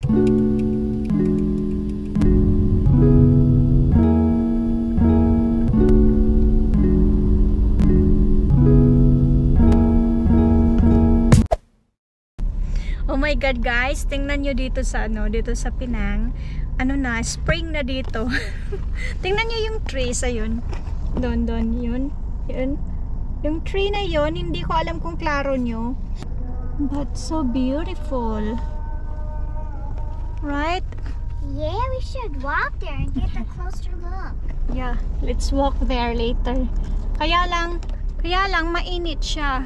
Oh my God guys, tingnan nyo dito sa dito sa Penang. Spring na dito. Tingnan nyo yung trees, ayun. Doon, yun. Yung tree na yun, hindi ko alam kung klaro nyo. But so beautiful. Right? Yeah, we should walk there and get a closer look. Yeah, let's walk there later. Kaya lang mainit siya.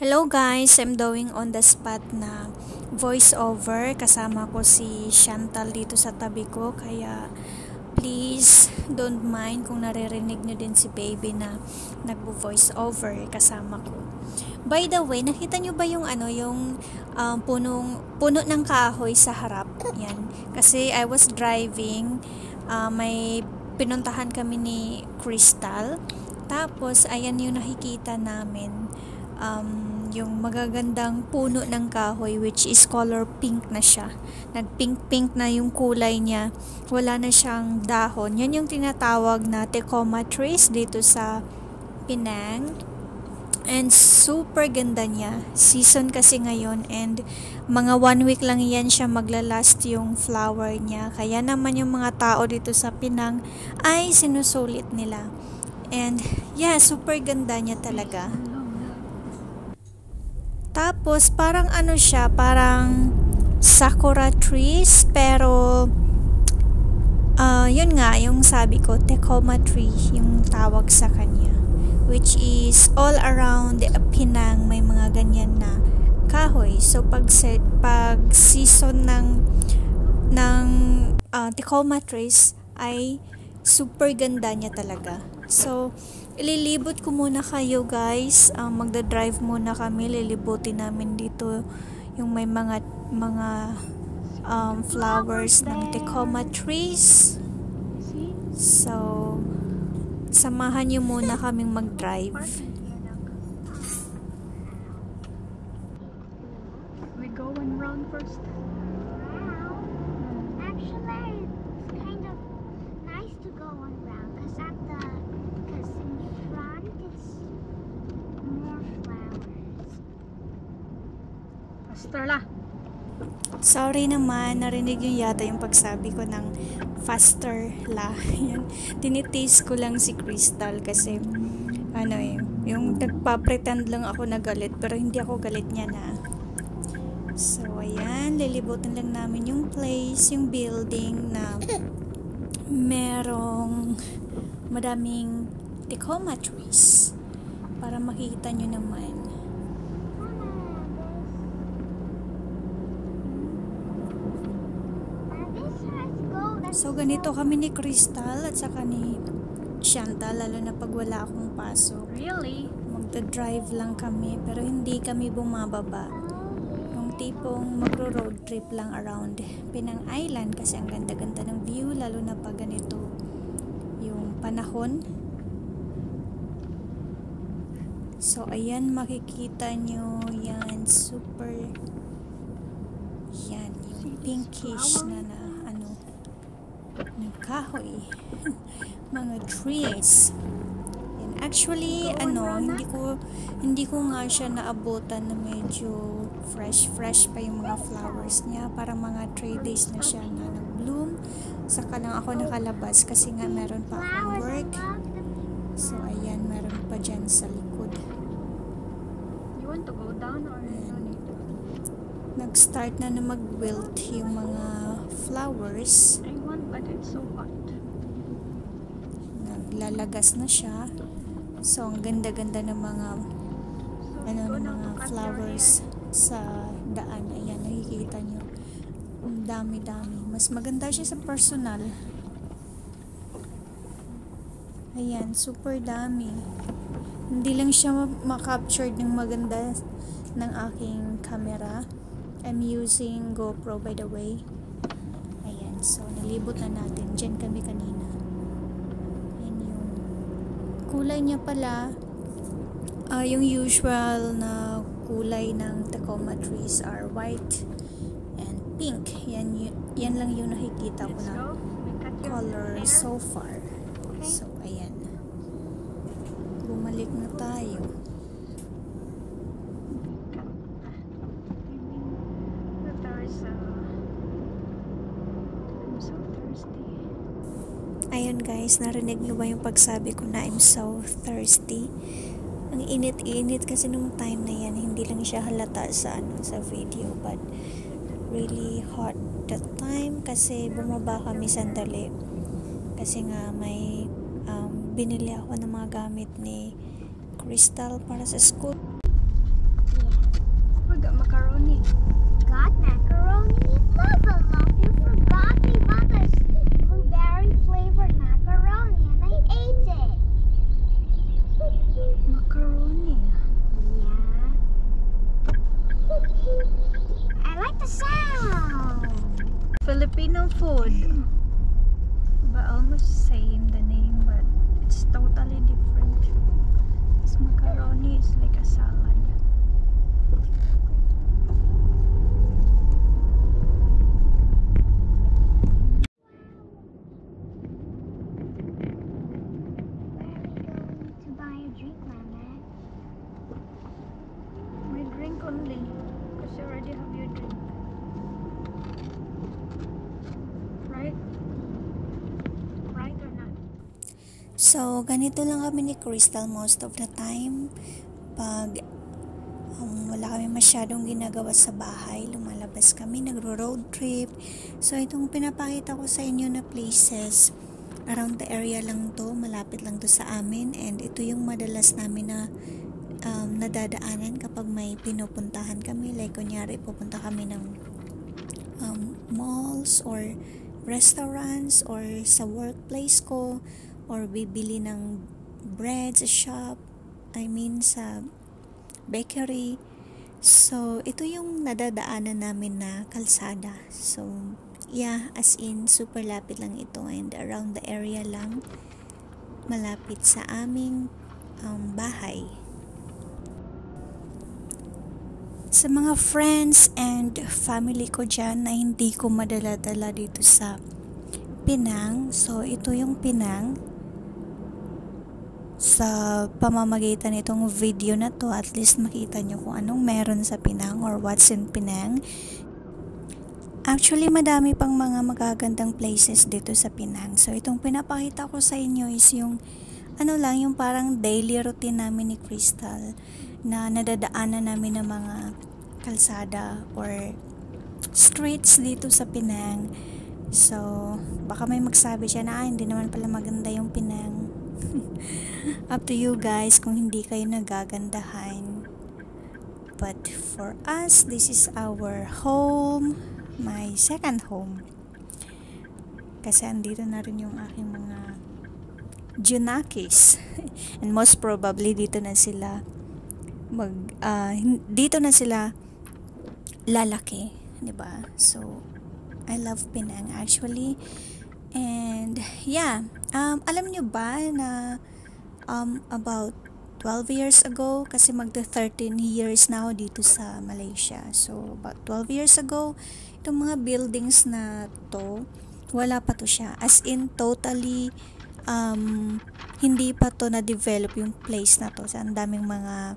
Hello guys, I'm doing on the spot na voice over. Kasama ko si Chantal dito sa tabi ko, kaya please don't mind kung naririnig nyo din si baby na nagvo-voice over kasama ko. By the way, nakita nyo ba yung puno ng kahoy sa harap? Yan. Kasi I was driving, may pinuntahan kami ni Crystal. Tapos ayan yung nakikita namin. Yung magagandang puno ng kahoy, which is color pink na siya. Nag-pink na yung kulay niya. Wala na siyang dahon. Yan yung tinatawag na Tecoma trees dito sa Penang. And super ganda niya. Season kasi ngayon, and mga 1 week lang yan siya maglalast yung flower niya. Kaya naman yung mga tao dito sa Penang ay sinusulit nila. And yeah, super ganda niya talaga. Tapos parang siya, parang sakura trees, pero yun nga, yung sabi ko, Tecoma tree yung tawag sa kanya, which is all around Penang may mga ganyan na kahoy. So pag season ng Tecoma trees ay super ganda niya talaga. So ililibot ko muna kayo guys, magda-drive muna kami, lilibutin namin dito yung may mga flowers ng Tecoma trees. So samahan nyo muna kaming mag-drive. We go one round first. Actually, it's kind of nice to go one round because in front it's more flowers. Faster lah. Sorry naman, narinig yung yata yung pagsabi ko ng faster la. Yan. Tinitaste ko lang si Crystal kasi yung nagpa-pretend lang ako na galit, pero hindi ako galit niya na. So ayan, lilibutan lang namin yung place, yung building na merong madaming Tecoma trees para makikita nyo naman. So ganito kami ni Crystal at saka ni Chantal, lalo na pag wala akong pasok. Really? Magda-drive lang kami, pero hindi kami bumababa. Yung tipong magro-road trip lang around Penang Island kasi ang ganda-ganda ng view, lalo na pag ganito yung panahon. So ayan, makikita nyo yan, super yan, yung pinkish na ng kahoy. Mga trees. And actually, hindi ko nga siya naabutan na medyo fresh pa yung mga flowers niya. Para mga 3 days na siya na nag-bloom. Saka lang ako nakalabas kasi nga meron pa akong work. So, ayan, meron pa dyan sa likod. You want to go down or nag-start na mag-wilt yung mga flowers. But it's so hot. Naglalagas na siya. So ang ganda-ganda ng mga flowers sa daan. Ayan, nakikita nyo. Ang dami-dami. Mas maganda siya sa personal. Ayan, super dami. Hindi lang siya ma-captured ng maganda ng aking camera. I'm using GoPro by the way. So, nalibot na natin. Diyan kami kanina. Yan yung kulay niya pala. Yung usual na kulay ng Tacoma trees are white and pink. Yan lang yung nakikita ko na color so far. So, ayan. Bumalik na tayo. I'm so thirsty. Ayun guys, narinig nyo ba yung pagsabi ko na I'm so thirsty? Ang init-init kasi nung time na yan, hindi lang siya halata sa video, but really hot that time kasi bumaba kami sandali. Kasi nga may binili ako ng mga gamit ni Crystal para sa school. We got macaroni. Got macaroni? Love you forgot me about this blueberry flavored macaroni and I ate it. Macaroni. Yeah. I like the sound. Filipino food. But almost same the name, but it's totally different. This macaroni is like a salad. To buy a drink, Mama. My drink only, because you already have your drink. Right? Right or not? So, ganito lang kami ni Crystal most of the time. Pag wala kami masyadong ginagawa sa bahay, lumalabas kami, nagro-road trip. So, itong pinapakita ko sa inyo na places, around the area lang to, malapit lang to sa amin. And ito yung madalas namin na nadadaanan kapag may pinupuntahan kami. Like, kunyari, pupunta kami ng malls or restaurants or sa workplace ko, or bibili ng bread sa shop, sa bakery. So, ito yung nadadaanan namin na kalsada. So, yeah, as in, super lapit lang ito and around the area lang, malapit sa aming bahay. Sa mga friends and family ko dyan na hindi ko madala-dala dito sa Penang, so ito yung Penang. Sa pamamagitan nitong video na to, at least makita nyo kung anong meron sa Penang or what's in Penang. Actually, madami pang mga magagandang places dito sa Penang. So, itong pinapakita ko sa inyo is yung yung parang daily routine namin ni Crystal na nadadaanan namin ng mga kalsada or streets dito sa Penang. So, baka may magsabi siya na hindi naman pala maganda yung Penang. Up to you guys kung hindi kayo nagagandahan. But for us, this is our home, my second home. Kasi andito na rin yung aking mga Junakis. And most probably dito na sila lalaki, 'di ba? So I love Penang actually. And yeah, alam nyo ba na about 12 years ago, kasi magta 13 years na ako dito sa Malaysia. So about 12 years ago, itong mga buildings na to, wala pa to siya. As in totally hindi pa to na-develop yung place na to. So, ang daming mga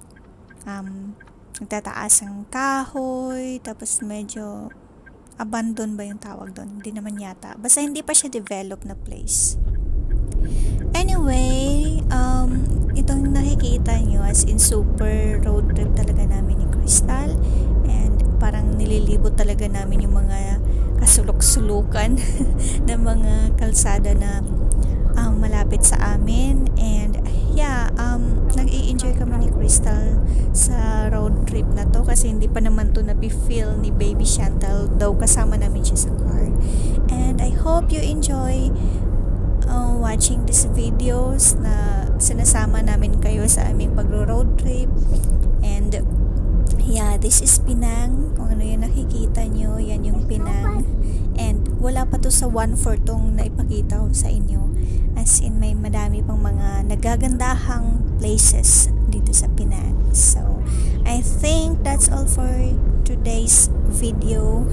nagtataas ang kahoy, tapos medyo abandon ba yung tawag doon? Hindi naman yata. Basta hindi pa siya develop na place. Anyway, itong nakikita nyo, as in super road trip talaga namin ni Crystal. And parang nililibot talaga namin yung mga kasulok-sulukan ng mga kalsada na malapit sa amin. And yeah, nag-i-enjoy kami ni Crystal sa road trip na to kasi hindi pa naman to napi-feel ni Baby Chantal, though kasama namin siya sa car. And I hope you enjoy watching these videos na sinasama namin kayo sa aming pagro-road trip. And yeah, this is Penang. Kung ano yung nakikita nyo, yan yung Penang. And wala pa to sa 1/4 tong naipakita ko sa inyo. As in, may madami pang mga nagagandahang places dito sa Penang. So, I think that's all for today's video.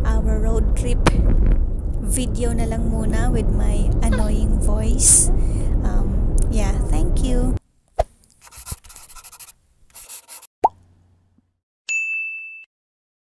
Our road trip video na lang muna with my annoying voice.